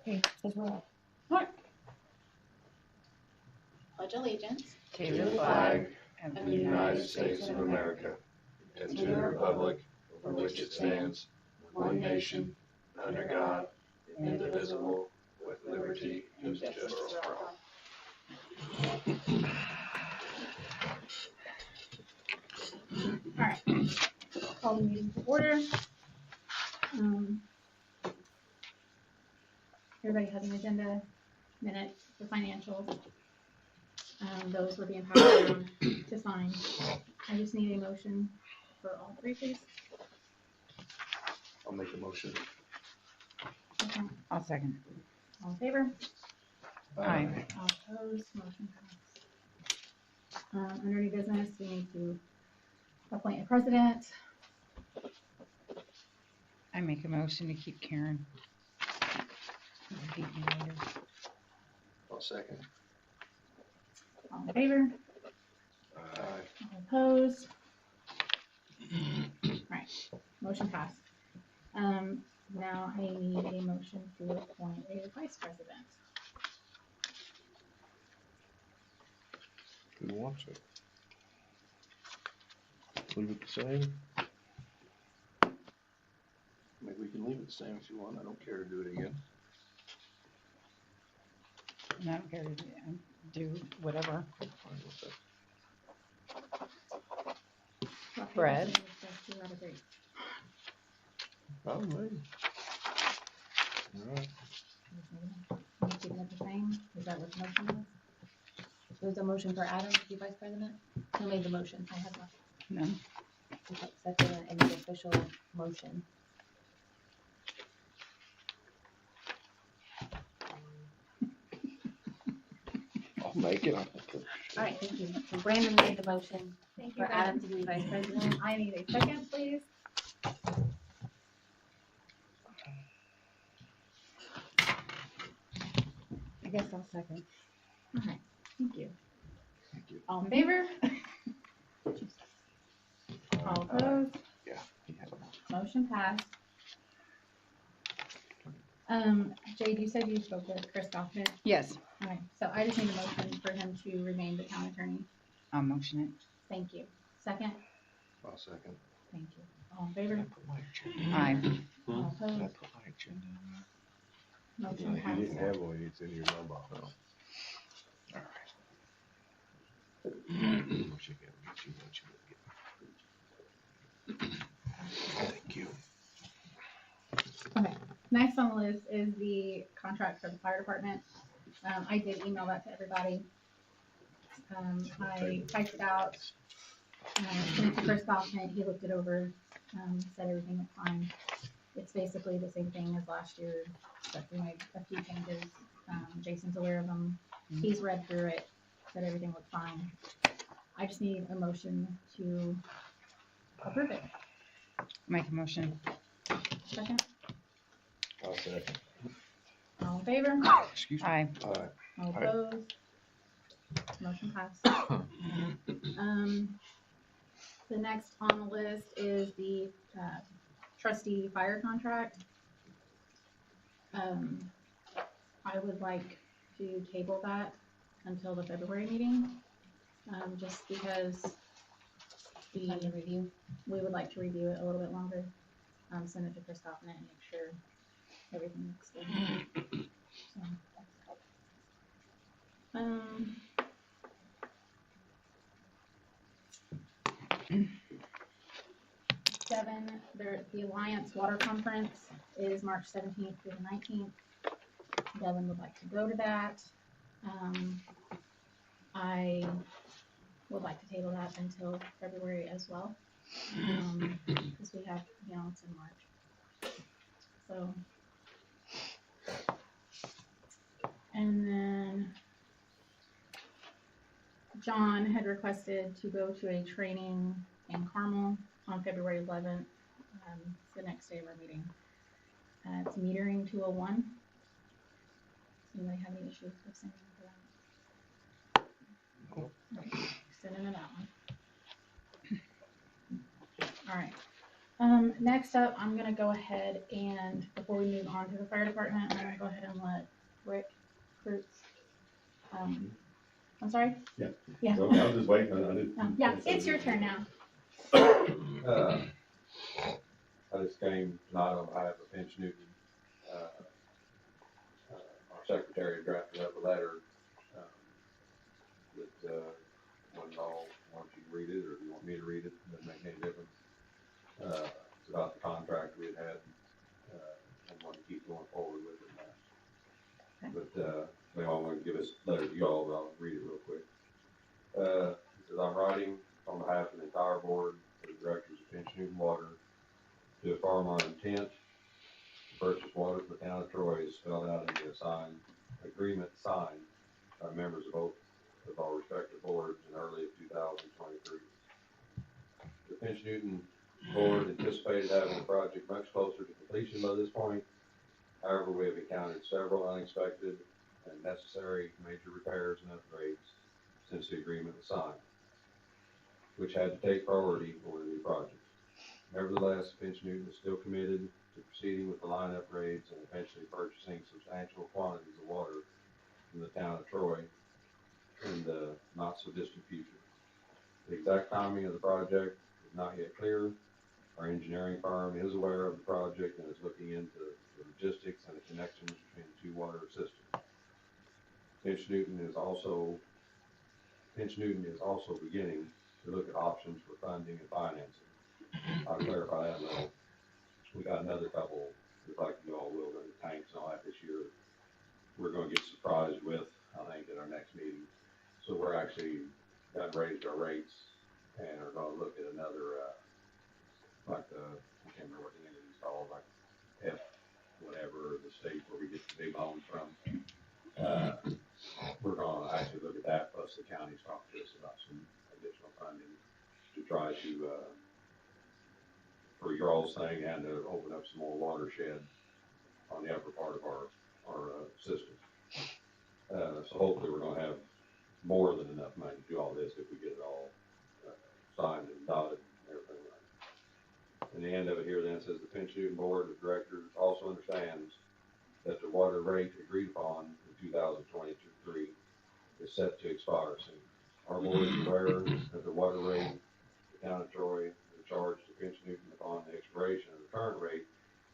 Okay, as well. Pledge allegiance To the flag of of the United States of America and to the republic for which it stands, one nation, under God, indivisible, with liberty and justice for all. Alright, call the meeting to order. Everybody has an agenda, minutes, the financials. Those were being passed around to sign. I just need a motion for all three, please. I'll make a motion. Okay. I'll second. All in favor? Aye. All opposed, motion passed. Under new business, we need to appoint a president. I make a motion to keep Karen. Beat me later. I'll second. All in favor? Aye. All opposed? Right, motion passed. Now I need a motion to appoint a vice president. Who wants it? Leave it the same? Maybe we can leave it the same if you want. I don't care to do it again. And I don't care to do whatever. I'm fine with that. Brad? Probably. All right. You keeping it the same? Is that what the motion is? There's a motion for Adam to be vice president. Who made the motion? I have one. No. Okay, second and the official motion. I'll make it. All right, thank you. So Brandon made the motion Thank you. for Adam to be vice president. I need a second, please. I guess I'll second. Okay, thank you. Thank you. All in favor? All opposed? Yeah. he had it. Motion passed. Jade, you said you spoke with Chris Goffman. Yes, Okay, so I just need a motion for him to remain the town attorney. I'll motion it. Thank you. Second? I'll second. Thank you. All in Did I favor? put my agenda? Aye. All Did I opposed? put my agenda in there? Motion Yeah, you didn't passed. have one. It's in your mailbox. No. All right. Wish I could get you what you would get. Thank you. Okay, next on the list is the contract for the fire department. I did email that to everybody. I typed it out, sent it to Chris Goffman, he looked it over, said everything was fine. It's basically the same thing as last year, except we made a few changes. Jason's aware of them, he's read through it, said everything looked fine. I just need a motion to approve it. Make a motion. Second, I'll second. all in favor? Excuse me. Aye. All right. All Aye. opposed? Motion passed. The next on the list is the trustee fire contract. I would like to table that until the February meeting, just because Time to review. we would like to review it a little bit longer. Send it to Chris Goffman and make sure everything looks good. So, the Alliance Water Conference is March 17th through the 19th. Devin would like to go to that. I would like to table that until February as well, because we have, it's in March. So, and then John had requested to go to a training in Carmel on February 11th. It's the next day of our meeting. It's metering 201. Does anybody have any issues with sending it to that? Nope. Okay, sending it that one. All right. Next up, I'm gonna go ahead and, before we move on to the fire department, I'm gonna go ahead and let Rick Kurtz, I'm sorry? Yeah. Yeah. Okay, I was just waiting, I didn't. Yeah, it's your turn now. I just came tonight on behalf of Finch Newton. Our secretary drafted up a letter, that, one all, want you to read it, or do you want me to read it? Doesn't make any difference. It's about the contract we had, and want to keep going forward with it. But, they all want to give us letters to y'all, but I'll read it real quick. It says, I'm writing on behalf of the entire board of the directors of Finch Newton Water to affirm our intent to purchase water for the town of Troy is spelled out in the agreement signed by members of both of our respective boards in early of 2023. The Finch Newton board anticipated having the project much closer to completion by this point. However, we have encountered several unexpected and necessary major repairs and upgrades since the agreement was signed, which had to take priority over the new project. Nevertheless, Finch Newton is still committed to proceeding with the line upgrades and eventually purchasing substantial quantities of water from the town of Troy in the not so distant future. The exact timing of the project is not yet clear. Our engineering firm is aware of the project and is looking into the logistics and the connections between the two water systems. Finch Newton is also beginning to look at options for funding and financing. I'll clarify that a little. We got another couple, just like you all will, the tanks and all that this year. We're gonna get surprised with, I think, at our next meeting. So we're actually got raised our rates and are gonna look at another, I can't remember what the entity's called, like F, whatever, the state where we get the big loans from. We're gonna actually look at that, plus the county's talked to us about some additional funding to try to, for your all's thing, and to open up some more watershed on the upper part of our system. So hopefully we're gonna have more than enough money to do all this if we get it all signed and dotted and everything right. And the end of it here then says the Finch Newton Board of Directors also understands that the water rate agreed upon in 2023 is set to expire soon. Our board is aware that the water rate, the town of Troy, the charge to Finch Newton upon the expiration of the current rate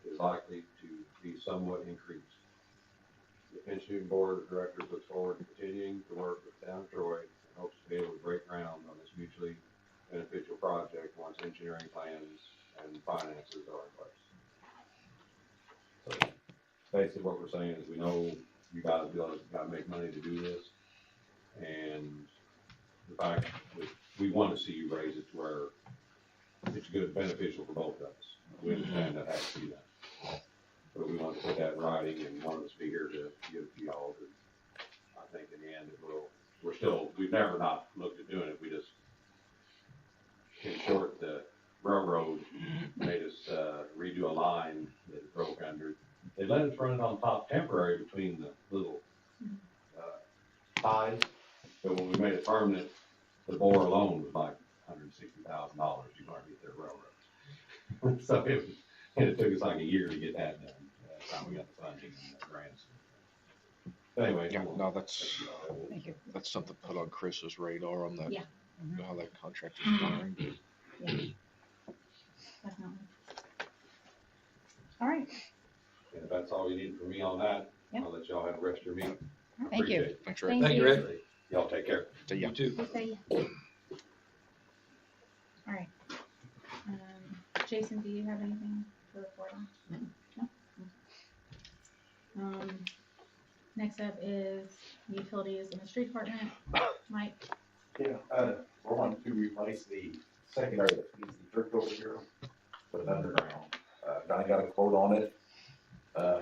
is likely to be somewhat increased. The Finch Newton Board of Directors looks forward to continuing to work with the town of Troy and hopes to be able to break ground on this mutually beneficial project once engineering plans and finances are in place. So basically what we're saying is we know you gotta make money to do this. And the fact that we want to see you raise it to where it's good, beneficial for both of us. We understand that has to be done. But we want to put that in writing and want us to be here to give to y'all. I think in the end, we've never not looked at doing it. We just, in short, the railroad made us redo a line that broke under. They let us run it on top temporary between the little ties, but when we made it permanent, the bore alone was like $160,000. You hardly get their railroad. So it took us like a year to get that done. Time we got the funding and the grants. But anyway, Yeah, no, that's Thank you. something put on Chris's radar on that. Yeah. You know how that contract is expiring. Definitely. All right. and if that's all you need from me on that, Yeah. I'll let y'all have the rest of your meeting. I Thank you. appreciate it. Thanks, Rick. Thank you. Rick. Y'all take care. See ya. You too. We'll see you. All right. Jason, do you have anything to report on? No? Next up is utilities in the street department. Mike? Yeah, we're wanting to replace the secondary that feeds the church over here with an underground. Johnny got a quote on it.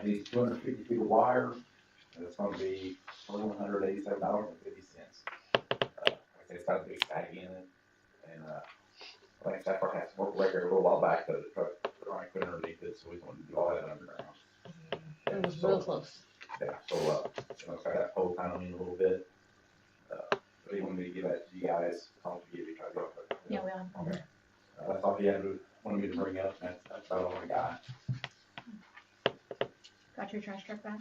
Needs 250 feet of wire, and it's gonna be $1,187.50. Like I said, it's got a big sag in it, and, I think Stafford had some work record a little while back, but the truck couldn't underneath it, so we wanted to do all that underground. It was So- real close. Yeah, so, it's got that pole kind of in a little bit. But he wanted me to give that to you guys, I'll give you, try to go. Yeah, we are. Okay. That's all he had, wanted me to bring up, and got your trash truck back?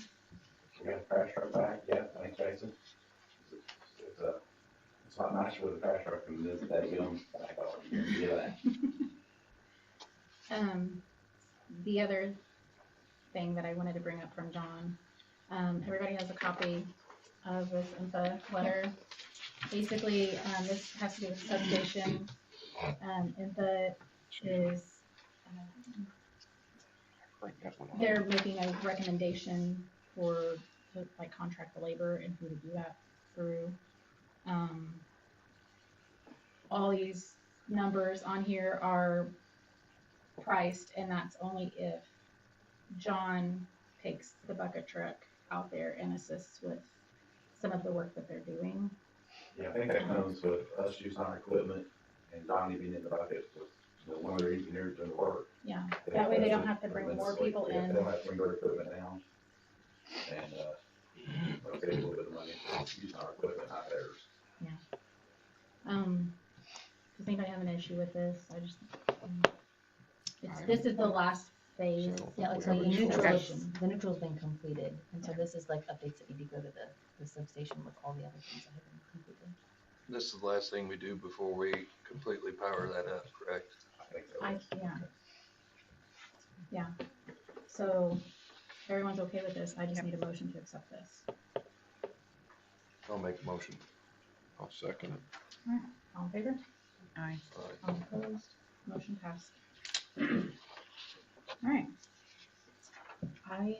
We got the trash truck back, yeah, thanks, Jason. It's not nice with a trash truck and this, that, back on, yeah. The other thing that I wanted to bring up from John, everybody has a copy of this INFA letter. Basically, this has to do with substation. INFA is, they're making a recommendation to like contract the labor and who to do that through. All these numbers on here are priced, and that's only if John takes the bucket truck out there and assists with some of the work that they're doing. Yeah, I think that comes with us using our equipment and Donnie being in the bucket with, one of their engineers doing the work. Yeah, that way they don't have to bring more people Yeah, in. they don't have to bring their equipment down. And, save a little bit of money using our equipment, not theirs. Does anybody have an issue with this? This is the last phase. Yeah, like, so the neutral's been completed, and so this is like updates that need to go to the substation with all the other things that have been completed. This is the last thing we do before we completely power that up, correct? I think so. Yeah. So, everyone's okay with this, I just need a motion to accept this. I'll make a motion. I'll second it. All in favor? Aye. All opposed? Motion passed. Alright. I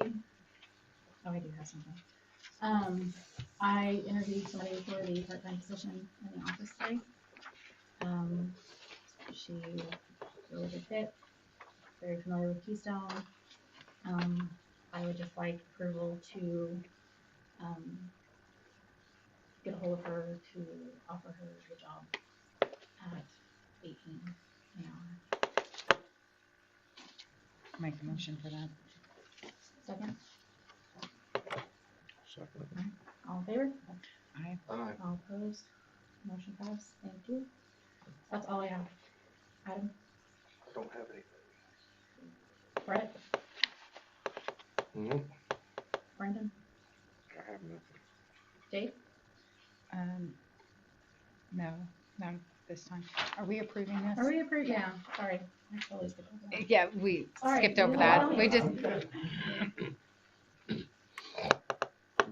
do have something. I interviewed somebody for the part-time position in the office today. She really good fit, very familiar with Keystone. I would just like approval to, get a hold of her to offer her the job at 18 an hour. Make a motion for that. Second, Second. all in favor? Aye. Aye. All opposed? Motion passed. Thank you. That's all I have. Adam, I don't have anything. Brett, Mm-hmm. Brendan, I have nothing. Dave? No, this time. Are we approving this? Are we approved? Yeah, sorry. I totally skipped over that. Yeah, we All right. skipped over that. We just,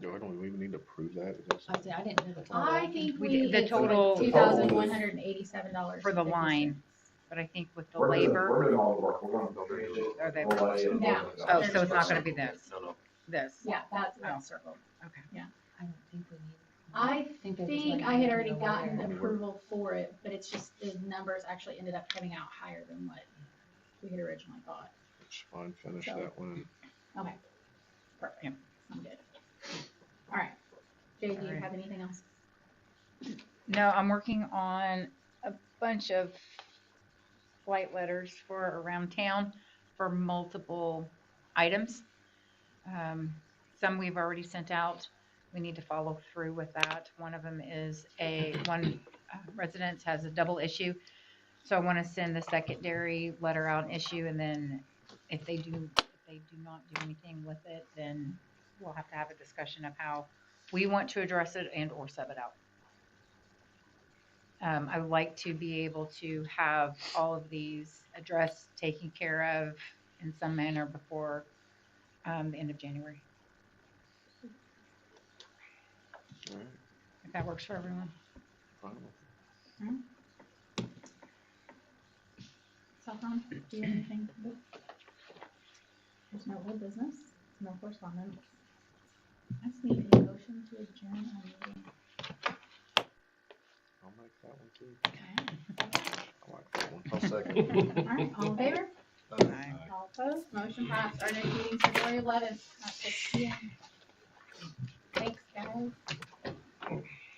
Don't we even need to approve that? I say, I didn't hear the total. I think We we. did the it's like total- $2,187. for the line, but I think with the We're doing labor, all the work, we're gonna go change it. Are they- We'll lay it. Yeah. oh, so it's not gonna be this, No. this. Yeah, that's circled. Okay. I don't think we need. I they're just think letting I had you already know where gotten they're at. approval for it, but it's just the numbers actually ended up coming out higher than what we had originally thought. It's fine, finish So- that one. Okay. Perfect. Yep. I'm good. All right. Jay, do you All right. have anything else? No, I'm working on a bunch of flight letters for around town for multiple items. Some we've already sent out. We need to follow through with that. One of them is one residence has a double issue. So I want to send the secondary letter out and issue, and then if they do not do anything with it, then we'll have to have a discussion of how we want to address it and or sub it out. I would like to be able to have all of these addressed, taken care of in some manner before the end of January, All right, if that works for everyone. fine. Saffron, do you have anything? Nope. There's no old business, no correspondence. I just need a motion to adjourn our meeting. I'll make that one too. Okay. I like that one. I'll second. All right, all in favor? Aye. All opposed? Motion passed. Our next meeting is February 11th at 6 p.m. Thanks, guys.